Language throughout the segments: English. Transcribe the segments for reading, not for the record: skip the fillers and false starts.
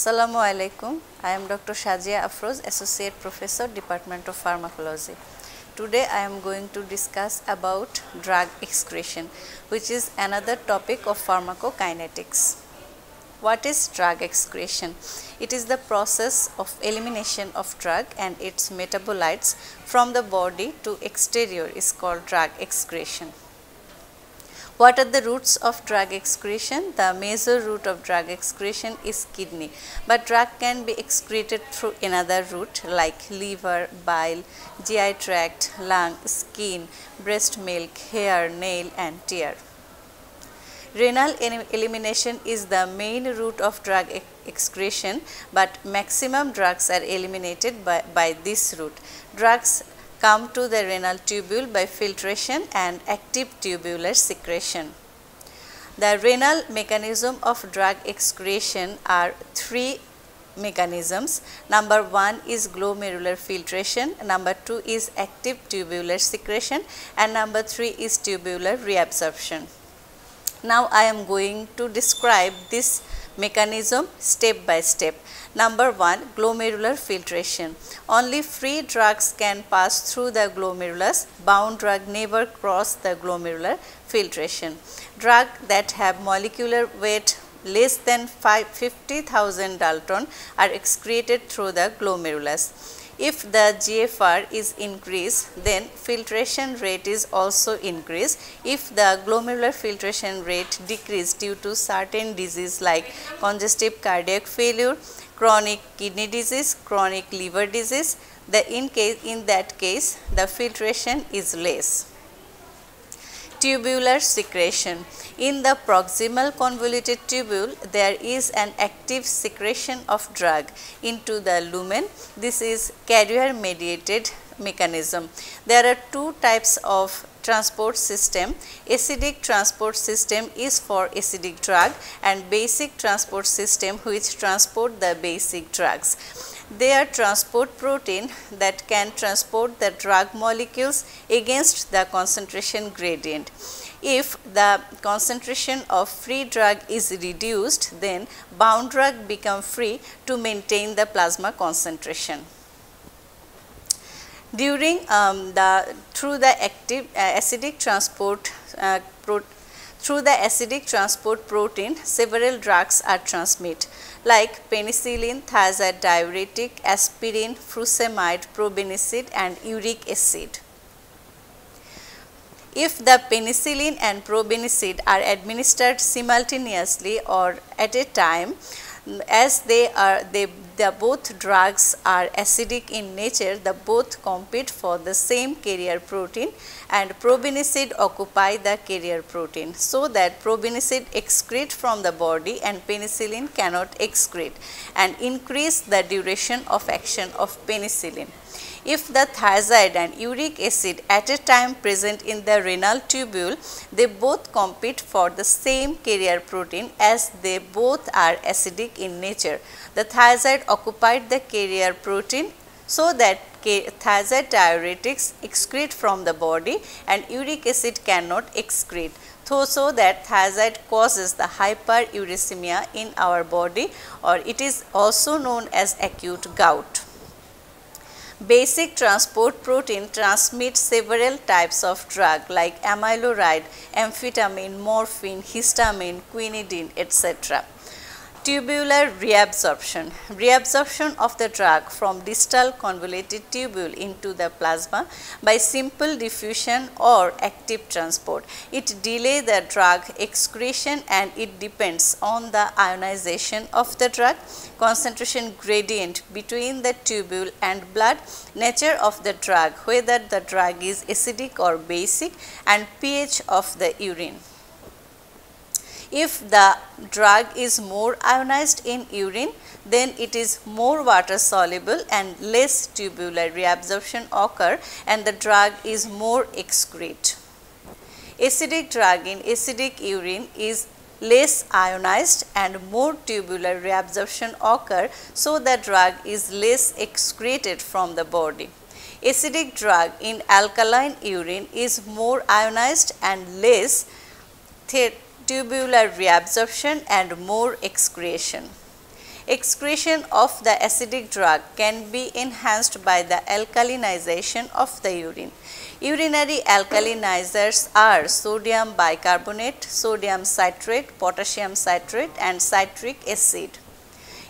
Assalamu alaikum. I am Dr. Sagia Afrose, Associate Professor, Department of Pharmacology. Today I am going to discuss about drug excretion, which is another topic of pharmacokinetics. What is drug excretion? It is the process of elimination of drug and its metabolites from the body to exterior is called drug excretion. What are the routes of drug excretion? The major route of drug excretion is kidney, but drug can be excreted through another route like liver, bile, GI tract, lung, skin, breast milk, hair, nail and tear. Renal elimination is the main route of drug excretion, but maximum drugs are eliminated by this route. Drugs come to the renal tubule by filtration and active tubular secretion. The renal mechanism of drug excretion are three mechanisms. Number 1 is glomerular filtration, number 2 is active tubular secretion and number 3 is tubular reabsorption. Now I am going to describe this mechanism step by step. Number 1, glomerular filtration. Only free drugs can pass through the glomerulus. Bound drug never cross the glomerular filtration. Drugs that have molecular weight less than 50,000 Dalton are excreted through the glomerulus. If the GFR is increased, then filtration rate is also increased. If the glomerular filtration rate decreased due to certain disease like congestive cardiac failure, chronic kidney disease, chronic liver disease, in that case the filtration is less. Tubular secretion. In the proximal convoluted tubule, there is an active secretion of drug into the lumen. This is carrier mediated mechanism. There are two types of transport system. Acidic transport system is for acidic drug and basic transport system which transport the basic drugs. They are transport protein that can transport the drug molecules against the concentration gradient. If the concentration of free drug is reduced, then bound drug become free to maintain the plasma concentration. During through the acidic transport protein, several drugs are transmitted like penicillin, thiazide diuretic, aspirin, furosemide, probenecid and uric acid. If the penicillin and probenecid are administered simultaneously or at a time, as the both drugs are acidic in nature, the both compete for the same carrier protein and probenecid occupy the carrier protein, so that probenecid excrete from the body and penicillin cannot excrete and increase the duration of action of penicillin. If the thiazide and uric acid at a time present in the renal tubule, they both compete for the same carrier protein as they both are acidic in nature. The thiazide occupied the carrier protein so that thiazide diuretics excrete from the body and uric acid cannot excrete. So that thiazide causes the hyperuricemia in our body, or it is also known as acute gout. Basic transport protein transmits several types of drug like amiloride, amphetamine, morphine, histamine, quinidine, etc. Tubular reabsorption. Reabsorption of the drug from distal convoluted tubule into the plasma by simple diffusion or active transport. It delays the drug excretion and it depends on the ionization of the drug, concentration gradient between the tubule and blood, nature of the drug, whether the drug is acidic or basic, and pH of the urine. If the drug is more ionized in urine, then it is more water soluble and less tubular reabsorption occur and the drug is more excrete. Acidic drug in acidic urine is less ionized and more tubular reabsorption occur, so the drug is less excreted from the body. Acidic drug in alkaline urine is more ionized and less tubular reabsorption and more excretion. Excretion of the acidic drug can be enhanced by the alkalinization of the urine. Urinary alkalinizers are sodium bicarbonate, sodium citrate, potassium citrate and citric acid.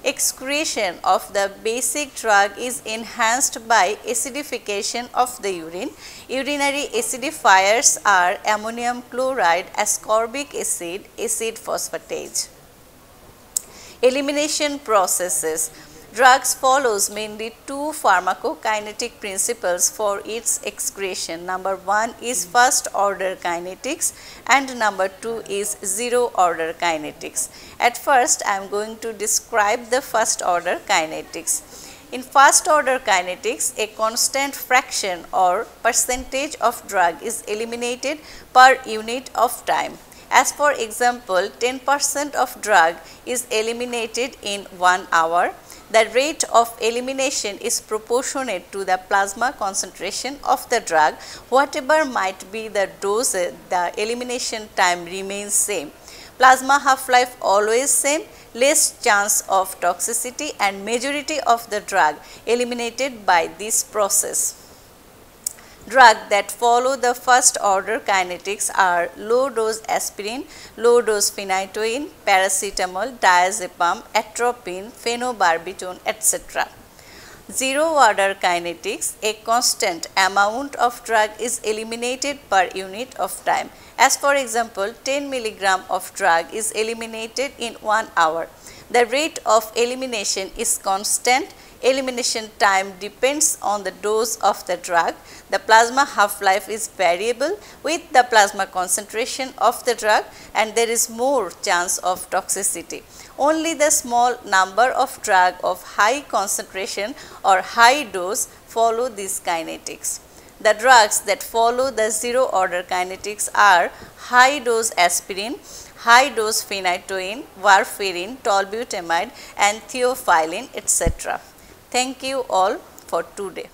Excretion of the basic drug is enhanced by acidification of the urine. Urinary acidifiers are ammonium chloride, ascorbic acid, acid phosphatase. Elimination processes. Drugs follows mainly two pharmacokinetic principles for its excretion. Number 1 is first order kinetics and number 2 is zero order kinetics. At first I am going to describe the first order kinetics. In first order kinetics, a constant fraction or percentage of drug is eliminated per unit of time. As for example, 10% of drug is eliminated in 1 hour. The rate of elimination is proportionate to the plasma concentration of the drug. Whatever might be the dose, the elimination time remains same. Plasma half-life always same, less chance of toxicity and majority of the drug eliminated by this process. Drugs that follow the first order kinetics are low dose aspirin, low dose phenytoin, paracetamol, diazepam, atropine, phenobarbital, etc. Zero order kinetics, a constant amount of drug is eliminated per unit of time. As for example, 10 mg of drug is eliminated in 1 hour. The rate of elimination is constant. Elimination time depends on the dose of the drug. The plasma half-life is variable with the plasma concentration of the drug and there is more chance of toxicity. Only the small number of drug of high concentration or high dose follow these kinetics. The drugs that follow the zero order kinetics are high dose aspirin, high dose phenytoin, warfarin, tolbutamide and theophylline, etc. Thank you all for today.